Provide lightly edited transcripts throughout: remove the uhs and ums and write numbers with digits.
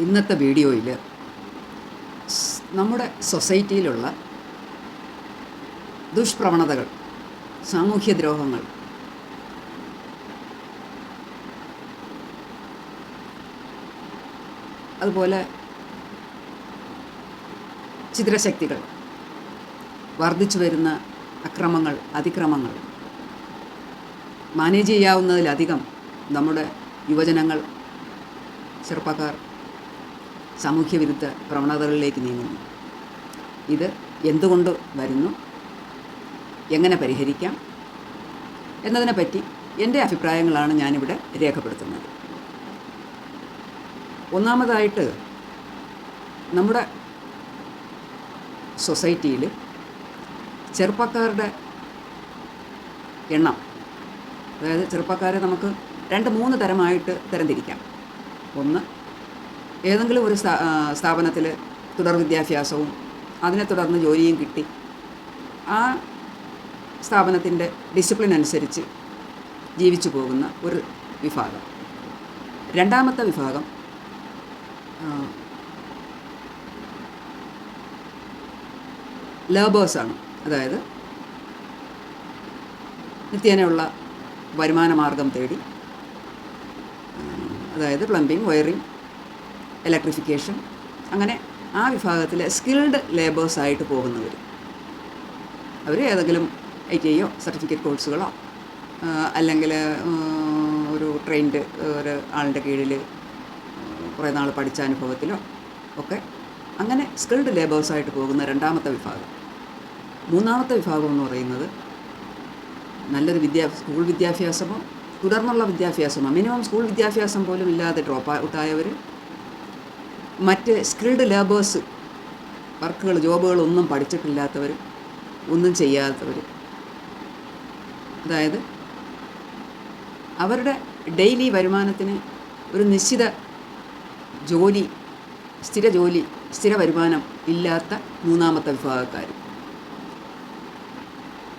ഇന്നത്തെ വീഡിയോയിൽ നമ്മുടെ സൊസൈറ്റിയിലുള്ള ദുഷ്പ്രവണതകൾ, സാമൂഹ്യദ്രോഹങ്ങൾ, അതുപോലെ ചിദ്രശക്തികൾ, വർദ്ധിച്ചു വരുന്ന അക്രമങ്ങൾ, അതിക്രമങ്ങൾ, മാനേജ് ചെയ്യാവുന്നതിലധികം നമ്മുടെ യുവജനങ്ങൾ, ചെറുപ്പക്കാർ സാമൂഹ്യവിരുദ്ധ പ്രവണതകളിലേക്ക് നീങ്ങുന്നു. ഇത് എന്തുകൊണ്ട് വരുന്നു, എങ്ങനെ പരിഹരിക്കാം എന്നതിനെപ്പറ്റി എൻ്റെ അഭിപ്രായങ്ങളാണ് ഞാനിവിടെ രേഖപ്പെടുത്തുന്നത്. ഒന്നാമതായിട്ട്, നമ്മുടെ സൊസൈറ്റിയിൽ ചെറുപ്പക്കാരുടെ എണ്ണം, അതായത് ചെറുപ്പക്കാരെ നമുക്ക് 2-3 തരമായിട്ട് തരംതിരിക്കാം. ഒന്ന്, ഏതെങ്കിലും ഒരു സ്ഥാപനത്തിൽ തുടർ വിദ്യാഭ്യാസവും അതിനെ തുടർന്ന് ജോലിയും കിട്ടി ആ സ്ഥാപനത്തിൻ്റെ ഡിസിപ്ലിൻ അനുസരിച്ച് ജീവിച്ചു പോകുന്ന ഒരു വിഭാഗം. രണ്ടാമത്തെ വിഭാഗം ലേബേഴ്സാണ്. അതായത് നിത്യേനയുള്ള വരുമാന മാർഗം തേടി, അതായത് പ്ലംബിംഗ്, വയറിംഗ്, ഇലക്ട്രിഫിക്കേഷൻ, അങ്ങനെ ആ വിഭാഗത്തിലെ സ്കിൽഡ് ലേബേഴ്സായിട്ട് പോകുന്നവർ. അവർ ഏതെങ്കിലും ITIയോ സർട്ടിഫിക്കറ്റ് കോഴ്സുകളോ അല്ലെങ്കിൽ ഒരു ട്രെയിൻഡ് ഒരു ആളിൻ്റെ കീഴിൽ കുറേ നാൾ പഠിച്ച അനുഭവത്തിലോ ഒക്കെ അങ്ങനെ സ്കിൽഡ് ലേബേഴ്സായിട്ട് പോകുന്ന രണ്ടാമത്തെ വിഭാഗം. മൂന്നാമത്തെ വിഭാഗം എന്ന് പറയുന്നത് നല്ലൊരു സ്കൂൾ വിദ്യാഭ്യാസമോ തുടർന്നുള്ള വിദ്യാഭ്യാസമോ, മിനിമം സ്കൂൾ വിദ്യാഭ്യാസം പോലും ഇല്ലാതെ ഡ്രോപ്പ് ഔട്ടായവർ, മറ്റ് സ്കിൽഡ് ലേബേഴ്സ് വർക്കുകൾ, ജോബുകളൊന്നും പഠിച്ചിട്ടില്ലാത്തവർ, ഒന്നും ചെയ്യാത്തവർ. അതായത് അവരുടെ ഡെയിലി വരുമാനത്തിന് ഒരു നിശ്ചിത ജോലി, സ്ഥിര വരുമാനം ഇല്ലാത്ത മൂന്നാമത്തെ വിഭാഗക്കാർ.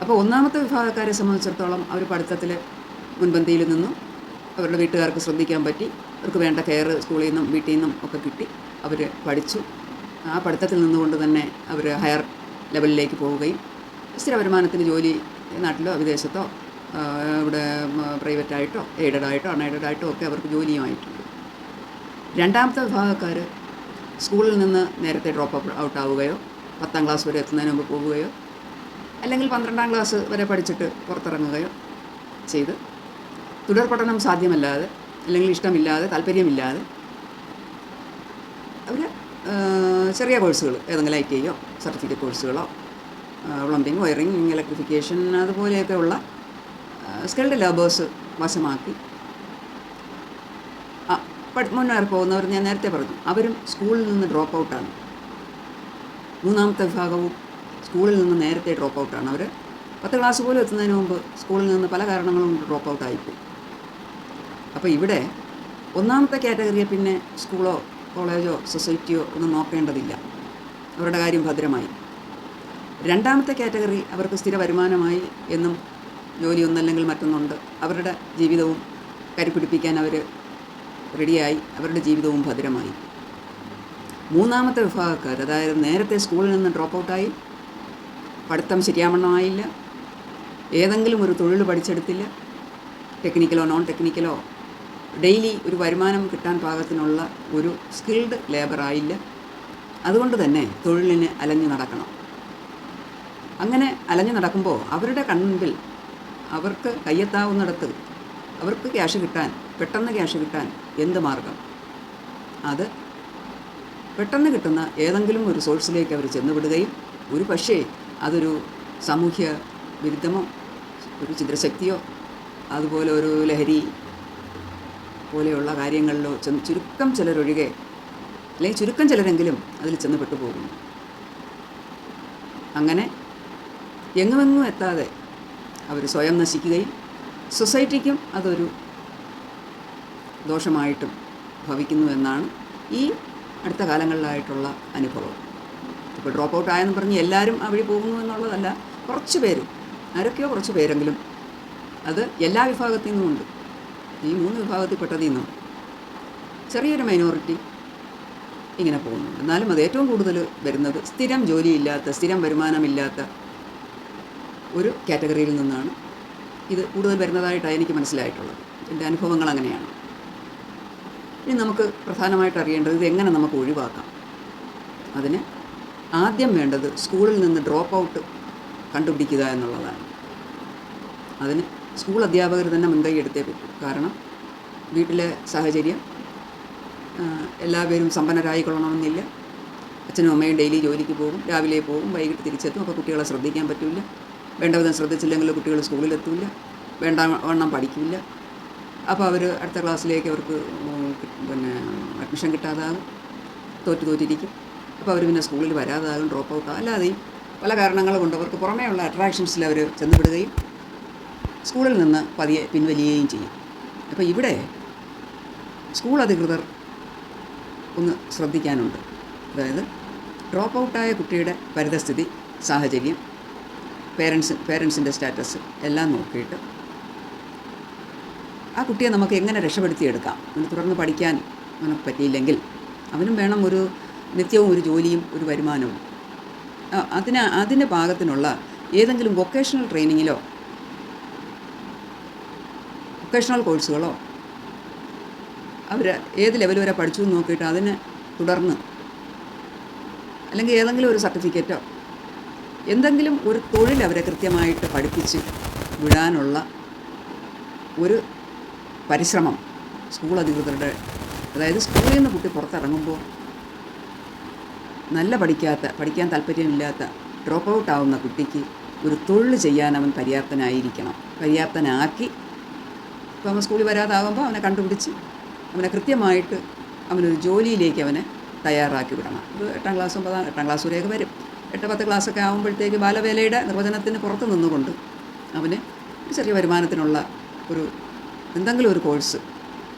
അപ്പോൾ ഒന്നാമത്തെ വിഭാഗക്കാരെ സംബന്ധിച്ചിടത്തോളം അവർ പഠിത്തത്തിൽ മുൻപന്തിയിൽ നിന്നും അവരുടെ വീട്ടുകാർക്ക് ശ്രദ്ധിക്കാൻ പറ്റി, അവർക്ക് വേണ്ട കെയർ സ്കൂളിൽ നിന്നും വീട്ടിൽ നിന്നും ഒക്കെ കിട്ടി, അവർ പഠിച്ചു. ആ പഠിത്തത്തിൽ നിന്നുകൊണ്ട് തന്നെ അവർ ഹയർ ലെവലിലേക്ക് പോവുകയും സ്ഥിര വരുമാനത്തിന് ജോലി നാട്ടിലോ വിദേശത്തോ ഇവിടെ പ്രൈവറ്റായിട്ടോ എയ്ഡഡായിട്ടോ അൺഎയ്ഡഡായിട്ടോ ഒക്കെ അവർക്ക് ജോലിയുമായിട്ടുണ്ട്. രണ്ടാമത്തെ വിഭാഗക്കാർ സ്കൂളിൽ നിന്ന് നേരത്തെ ഡ്രോപ്പ് ഔട്ടാവുകയോ 10ാം ക്ലാസ് വരെ എത്തുന്നതിന് മുമ്പ് പോവുകയോ അല്ലെങ്കിൽ 12ാം ക്ലാസ് വരെ പഠിച്ചിട്ട് പുറത്തിറങ്ങുകയോ ചെയ്ത് തുടർ പഠനം സാധ്യമല്ലാതെ അല്ലെങ്കിൽ ഇഷ്ടമില്ലാതെ താല്പര്യമില്ലാതെ അവർ ചെറിയ കോഴ്സുകൾ, ഏതെങ്കിലും ITIയോ സർട്ടിഫിക്കറ്റ് കോഴ്സുകളോ പ്ലംബിംഗ്, വയറിംഗ്, ഇലക്ട്രിഫിക്കേഷൻ അതുപോലെയൊക്കെയുള്ള സ്കിൽഡ് ലേബേഴ്സ് വശമാക്കി മുന്നേറി പോകുന്നവർ ഞാൻ നേരത്തെ പറഞ്ഞു, അവരും സ്കൂളിൽ നിന്ന് ഡ്രോപ്പ് ഔട്ടാണ്. മൂന്നാമത്തെ വിഭാഗവും സ്കൂളിൽ നിന്ന് നേരത്തെ ഡ്രോപ്പ് ഔട്ടാണ്. അവർ 10 ക്ലാസ് പോലും എത്തുന്നതിന് മുമ്പ് സ്കൂളിൽ നിന്ന് പല കാരണങ്ങളും കൊണ്ട് ഡ്രോപ്പ് ഔട്ടായിപ്പോയി. അപ്പോൾ ഇവിടെ ഒന്നാമത്തെ കാറ്റഗറിയെ പിന്നെ സ്കൂളോ കോളേജോ സൊസൈറ്റിയോ ഒന്നും നോക്കേണ്ടതില്ല, അവരുടെ കാര്യം ഭദ്രമായി. രണ്ടാമത്തെ കാറ്റഗറി, അവർക്ക് സ്ഥിര വരുമാനമായി എന്നും ജോലിയൊന്നല്ലെങ്കിൽ മറ്റൊന്നുണ്ട്, അവരുടെ ജീവിതവും കരുപിടിപ്പിക്കാൻ അവർ റെഡിയായി, അവരുടെ ജീവിതവും ഭദ്രമായി. മൂന്നാമത്തെ വിഭാഗക്കാർ, അതായത് നേരത്തെ സ്കൂളിൽ നിന്ന് ഡ്രോപ്പ് ഔട്ടായി, പഠിത്തം ശരിയാവണ്ണമായില്ല, ഏതെങ്കിലും ഒരു തൊഴിൽ പഠിച്ചെടുത്തില്ല, ടെക്നിക്കലോ നോൺ ടെക്നിക്കലോ ഡെയിലി ഒരു വരുമാനം കിട്ടാൻ പാകത്തിനുള്ള ഒരു സ്കിൽഡ് ലേബറായില്ല, അതുകൊണ്ട് തന്നെ തൊഴിലിന് അലഞ്ഞു നടക്കണം. അങ്ങനെ അലഞ്ഞു നടക്കുമ്പോൾ അവരുടെ കൺമുൻപിൽ അവർക്ക് കയ്യെത്താവുന്നിടത്ത് അവർക്ക് പെട്ടെന്ന് ക്യാഷ് കിട്ടാൻ എന്ത് മാർഗം? അത് പെട്ടെന്ന് കിട്ടുന്ന ഏതെങ്കിലും ഒരു സോഴ്സിലേക്ക് അവർ ചെന്നുവിടുകയും ഒരു പക്ഷേ അതൊരു സാമൂഹ്യ വിരുദ്ധമോ ഒരു ചിദ്രശക്തിയോ അതുപോലെ ഒരു ലഹരി പോലെയുള്ള കാര്യങ്ങളിലോ ചുരുക്കം ചിലരൊഴികെ, അല്ലെങ്കിൽ ചുരുക്കം ചിലരെങ്കിലും അതിൽ ചെന്ന് പെട്ടുപോകുന്നു. അങ്ങനെ എങ്ങുമെങ്ങും എത്താതെ അവർ സ്വയം നശിക്കുകയും സൊസൈറ്റിക്കും അതൊരു ദോഷമായിട്ടും ഭവിക്കുന്നു എന്നാണ് ഈ അടുത്ത കാലങ്ങളിലായിട്ടുള്ള അനുഭവം. ഇപ്പോൾ ഡ്രോപ്പ് ഔട്ട് ആയെന്ന് പറഞ്ഞ് എല്ലാവരും ആ വഴി പോകുന്നു എന്നുള്ളതല്ല, കുറച്ച് പേര്, ആരൊക്കെയോ കുറച്ച് പേരെങ്കിലും, അത് എല്ലാ വിഭാഗത്തിൽ നിന്നുമുണ്ട്. ഈ 3 വിഭാഗത്തിൽപ്പെട്ടതിൽ നിന്നും ചെറിയൊരു മൈനോറിറ്റി ഇങ്ങനെ പോകുന്നുണ്ട്. എന്നാലും അത് ഏറ്റവും കൂടുതൽ വരുന്നത് സ്ഥിരം ജോലിയില്ലാത്ത, സ്ഥിരം വരുമാനമില്ലാത്ത ഒരു കാറ്റഗറിയിൽ നിന്നാണ് ഇത് കൂടുതൽ വരുന്നതായിട്ടാണ് എനിക്ക് മനസ്സിലായിട്ടുള്ളത്. എൻ്റെ അനുഭവങ്ങൾ അങ്ങനെയാണ്. ഇനി നമുക്ക് പ്രധാനമായിട്ട് അറിയേണ്ടത് ഇത് എങ്ങനെ നമുക്ക് ഒഴിവാക്കാം. അതിന് ആദ്യം വേണ്ടത് സ്കൂളിൽ നിന്ന് ഡ്രോപ്പ് ഔട്ട് കണ്ടുപിടിക്കുക എന്നുള്ളതാണ്. അതിന് സ്കൂൾ അധ്യാപകർ തന്നെ മുൻകൈ എടുത്തേ പറ്റൂ. കാരണം വീട്ടിലെ സാഹചര്യം എല്ലാവരും സമ്പന്നരായിക്കൊള്ളണമെന്നില്ല. അച്ഛനും അമ്മയും ഡെയിലി ജോലിക്ക് പോകും, രാവിലെ പോകും, വൈകിട്ട് തിരിച്ചെത്തും. അപ്പോൾ കുട്ടികളെ ശ്രദ്ധിക്കാൻ പറ്റില്ല. വേണ്ട വിധം ശ്രദ്ധിച്ചില്ലെങ്കിൽ കുട്ടികൾ സ്കൂളിലെത്തില്ല, വേണ്ട വണ്ണം പഠിക്കില്ല. അപ്പോൾ അവർ അടുത്ത ക്ലാസ്സിലേക്ക് അവർക്ക് അഡ്മിഷൻ കിട്ടാതാകും, തോറ്റിരിക്കും. അപ്പോൾ അവർ പിന്നെ സ്കൂളിൽ വരാതാകും, ഡ്രോപ്പ് ഔട്ടാകും. അല്ലാതെയും പല കാരണങ്ങൾ കൊണ്ട് അവർക്ക് പുറമേയുള്ള അട്രാക്ഷൻസിൽ അവർ ചെന്നുപെടുകയും സ്കൂളിൽ നിന്ന് പതിയെ പിൻവലിയുകയും ചെയ്യും. അപ്പോൾ ഇവിടെ സ്കൂൾ അധികൃതർ ഒന്ന് ശ്രദ്ധിക്കാനുണ്ട്. അതായത് ഡ്രോപ്പ് ഔട്ടായ കുട്ടിയുടെ പരിതസ്ഥിതി, സാഹചര്യം, പേരൻസിൻ്റെ സ്റ്റാറ്റസ് എല്ലാം നോക്കിയിട്ട് ആ കുട്ടിയെ നമുക്ക് എങ്ങനെ രക്ഷപ്പെടുത്തിയെടുക്കാം. അവന് തുടർന്ന് പഠിക്കാൻ അവനക്ക് പറ്റിയില്ലെങ്കിൽ അവനും വേണം ഒരു നിത്യവും ഒരു ജോലിയും ഒരു വരുമാനവും. അതിൻ്റെ പാകത്തിനുള്ള ഏതെങ്കിലും വൊക്കേഷണൽ ട്രെയിനിങ്ങിലോ വൊക്കേഷണൽ കോഴ്സുകളോ അവർ ഏത് ലെവൽ വരെ പഠിച്ചു എന്ന് നോക്കിയിട്ട് അതിനെ തുടർന്ന് അല്ലെങ്കിൽ ഏതെങ്കിലും ഒരു സർട്ടിഫിക്കറ്റോ എന്തെങ്കിലും ഒരു തൊഴിൽ അവരെ കൃത്യമായിട്ട് പഠിപ്പിച്ച് വിടാനുള്ള ഒരു പരിശ്രമം സ്കൂൾ അധികൃതരുടെ, അതായത് സ്കൂളിൽ നിന്ന് കുട്ടി പുറത്തിറങ്ങുമ്പോൾ പഠിക്കാൻ താല്പര്യമില്ലാത്ത ഡ്രോപ്പ് ഔട്ട് ആവുന്ന കുട്ടിക്ക് ഒരു തൊഴിൽ ചെയ്യാൻ അവൻ പര്യാപ്തനാക്കി ഇപ്പോൾ അവൻ സ്കൂളിൽ വരാതാകുമ്പോൾ അവനെ കണ്ടുപിടിച്ച് അവനെ കൃത്യമായിട്ട് അവനൊരു ജോലിയിലേക്ക് അവനെ തയ്യാറാക്കി വിടണം. ഒരു 8ാം ക്ലാസ്സും 8ാം ക്ലാസ് വരെയൊക്കെ വരും. 8-10 ക്ലാസ്സൊക്കെ ആകുമ്പോഴത്തേക്ക് ബാലവേലയുടെ നിർവചനത്തിന് പുറത്ത് നിന്നുകൊണ്ട് അവന് ഒരു ചെറിയ വരുമാനത്തിനുള്ള എന്തെങ്കിലും ഒരു കോഴ്സ്,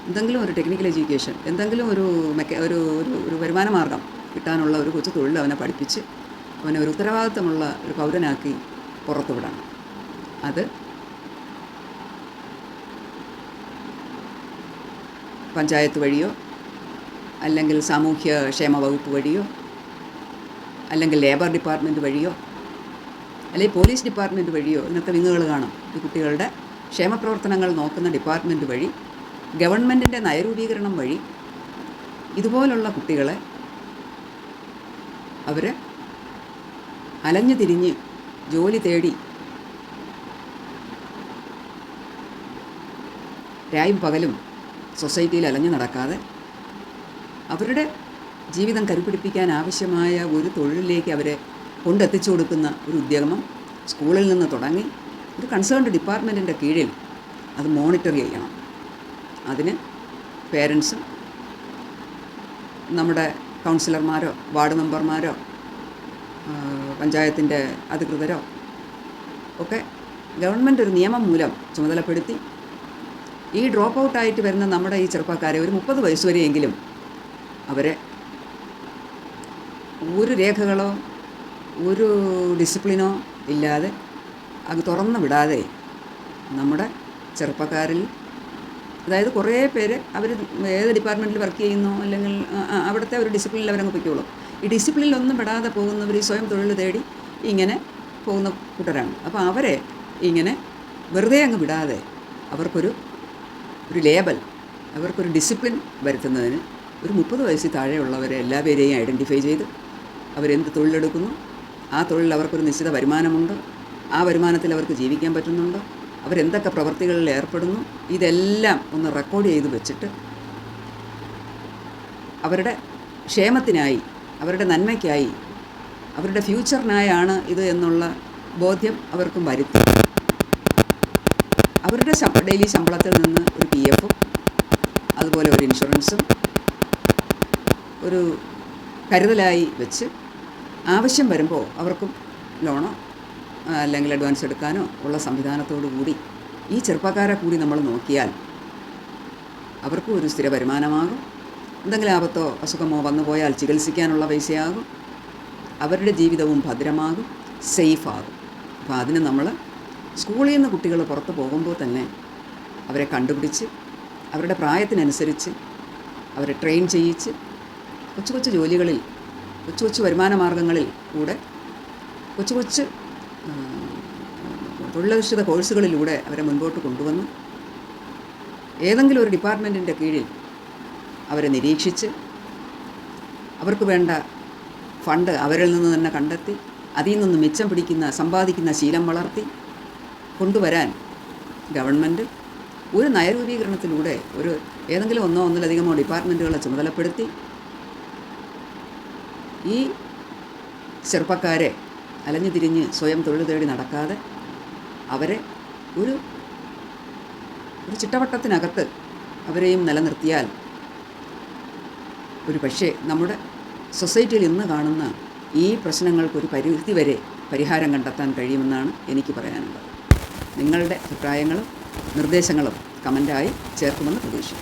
എന്തെങ്കിലും ഒരു ടെക്നിക്കൽ എഡ്യൂക്കേഷൻ, എന്തെങ്കിലും ഒരു വരുമാന മാർഗം കിട്ടാനുള്ള ഒരു കൊച്ചു തൊഴിൽ അവനെ പഠിപ്പിച്ച് അവനെ ഒരു ഉത്തരവാദിത്തമുള്ള ഒരു പൗരനാക്കി പുറത്തു വിടണം. അത് പഞ്ചായത്ത് വഴിയോ അല്ലെങ്കിൽ സാമൂഹ്യ ക്ഷേമ വകുപ്പ് വഴിയോ അല്ലെങ്കിൽ ലേബർ ഡിപ്പാർട്ട്മെൻറ്റ് വഴിയോ അല്ലെങ്കിൽ പോലീസ് ഡിപ്പാർട്ട്മെൻറ്റ് വഴിയോ ഇന്നത്തെ വിങ്ങുകൾ കാണും. ഈ കുട്ടികളുടെ ക്ഷേമപ്രവർത്തനങ്ങൾ നോക്കുന്ന ഡിപ്പാർട്ട്മെൻറ്റ് വഴി, ഗവൺമെൻറ്റിൻ്റെ നയരൂപീകരണം വഴി ഇതുപോലുള്ള കുട്ടികളെ അവർ അലഞ്ഞു തിരിഞ്ഞ് ജോലി തേടി രായും പകലും സൊസൈറ്റിയിൽ അലഞ്ഞു നടക്കാതെ അവരുടെ ജീവിതം കരുപിടിപ്പിക്കാൻ ആവശ്യമായ ഒരു തൊഴിലിലേക്ക് അവരെ കൊണ്ടെത്തിച്ചു കൊടുക്കുന്ന ഒരു ഉദ്യമം സ്കൂളിൽ നിന്ന് തുടങ്ങി ഒരു കൺസേൺഡ് ഡിപ്പാർട്ട്മെൻറ്റിൻ്റെ കീഴിൽ അത് മോണിറ്റർ ചെയ്യണം. അതിന് പേരൻസും നമ്മുടെ കൗൺസിലർമാരോ വാർഡ് മെമ്പർമാരോ പഞ്ചായത്തിൻ്റെ അധികൃതരോ ഒക്കെ ഗവൺമെൻറ് ഒരു നിയമം മൂലം ചുമതലപ്പെടുത്തി ഈ ഡ്രോപ്പ് ഔട്ടായിട്ട് വരുന്ന നമ്മുടെ ഈ ചെറുപ്പക്കാരെ ഒരു 30 വയസ്സ് വരെയെങ്കിലും അവരെ ഒരു രേഖകളോ ഒരു ഡിസിപ്ലിനോ ഇല്ലാതെ അത് തുറന്നു വിടാതെ നമ്മുടെ ചെറുപ്പക്കാരിൽ, അതായത് കുറേ പേര് അവർ ഏത് ഡിപ്പാർട്ട്മെൻറ്റിൽ വർക്ക് ചെയ്യുന്നോ അല്ലെങ്കിൽ അവിടുത്തെ ഒരു ഡിസിപ്ലിനിൽ അവരങ്ങ് പൊയ്ക്കോളും. ഈ ഡിസിപ്ലിനിലൊന്നും പെടാതെ പോകുന്നവർ ഈ സ്വയം തൊഴിൽ തേടി ഇങ്ങനെ പോകുന്ന കൂട്ടരാണ്. അപ്പോൾ അവരെ ഇങ്ങനെ വെറുതെ അങ്ങ് വിടാതെ അവർക്കൊരു ലേബൽ, അവർക്കൊരു ഡിസിപ്ലിൻ വരുത്തുന്നതിന് ഒരു 30 വയസ്സിൽ താഴെയുള്ളവരെ എല്ലാവരെയും ഐഡൻറ്റിഫൈ ചെയ്ത് അവരെന്ത് തൊഴിലെടുക്കുന്നു, ആ തൊഴിലിൽ അവർക്കൊരു നിശ്ചിത വരുമാനമുണ്ട്, ആ വരുമാനത്തിൽ അവർക്ക് ജീവിക്കാൻ പറ്റുന്നുണ്ടോ, അവരെന്തൊക്കെ പ്രവൃത്തികളിൽ ഏർപ്പെടുന്നു, ഇതെല്ലാം ഒന്ന് റെക്കോർഡ് ചെയ്ത് വെച്ചിട്ട് അവരുടെ ക്ഷേമത്തിനായി, അവരുടെ നന്മയ്ക്കായി, അവരുടെ ഫ്യൂച്ചറിനായാണ് ഇത് എന്നുള്ള ബോധ്യം അവർക്കും വരുത്തി അവരുടെ ഡെയിലി ശമ്പളത്തിൽ നിന്ന് ഒരു PF അതുപോലെ ഒരു ഇൻഷുറൻസും ഒരു കരുതലായി വെച്ച് ആവശ്യം വരുമ്പോൾ അവർക്കും ലോണോ അല്ലെങ്കിൽ അഡ്വാൻസ് എടുക്കാനോ ഉള്ള സംവിധാനത്തോടു കൂടി ഈ ചെറുപ്പക്കാരെ കൂടി നമ്മൾ നോക്കിയാൽ അവർക്കും ഒരു സ്ഥിര വരുമാനമാകും. എന്തെങ്കിലും ആപത്തോ അസുഖമോ വന്നു പോയാൽ ചികിത്സിക്കാനുള്ള പൈസയാകും. അവരുടെ ജീവിതവും ഭദ്രമാകും, സേഫാകും. അപ്പോൾ അതിന് നമ്മൾ സ്കൂളിൽ നിന്ന് കുട്ടികൾ പുറത്ത് പോകുമ്പോൾ തന്നെ അവരെ കണ്ടുപിടിച്ച് അവരുടെ പ്രായത്തിനനുസരിച്ച് അവരെ ട്രെയിൻ ചെയ്യിച്ച് കൊച്ചു കൊച്ചു ജോലികളിൽ, കൊച്ചു കൊച്ചു വരുമാന മാർഗങ്ങളിൽ കൂടെ, കൊച്ചു കൊച്ചു തൊഴിലധിഷ്ഠിത കോഴ്സുകളിലൂടെ അവരെ മുൻപോട്ട് കൊണ്ടുവന്ന് ഏതെങ്കിലും ഒരു ഡിപ്പാർട്ട്മെൻറ്റിൻ്റെ കീഴിൽ അവരെ നിരീക്ഷിച്ച് അവർക്ക് വേണ്ട ഫണ്ട് അവരിൽ നിന്ന് തന്നെ കണ്ടെത്തി അതിൽ നിന്ന് മിച്ചം സമ്പാദിക്കുന്ന ശീലം വളർത്തി കൊണ്ടുവരാൻ ഗവൺമെൻറ് ഒരു നയരൂപീകരണത്തിലൂടെ ഏതെങ്കിലും ഒന്നിലധികമോ ഡിപ്പാർട്ട്മെൻറ്റുകളെ ചുമതലപ്പെടുത്തി ഈ ചെറുപ്പക്കാരെ അലഞ്ഞു തിരിഞ്ഞ് സ്വയം തൊഴിൽ തേടി നടക്കാതെ അവരെ ഒരു ചിട്ടവട്ടത്തിനകത്ത് അവരെയും നിലനിർത്തിയാൽ ഒരു പക്ഷേ നമ്മുടെ സൊസൈറ്റിയിൽ ഇന്ന് കാണുന്ന ഈ പ്രശ്നങ്ങൾക്കൊരു പരിധി വരെ പരിഹാരം കണ്ടെത്താൻ കഴിയുമെന്നാണ് എനിക്ക് പറയാനുള്ളത്. നിങ്ങളുടെ അഭിപ്രായങ്ങളും നിർദ്ദേശങ്ങളും കമൻ്റായി ചേർക്കുമെന്ന് പ്രതീക്ഷിക്കുന്നു.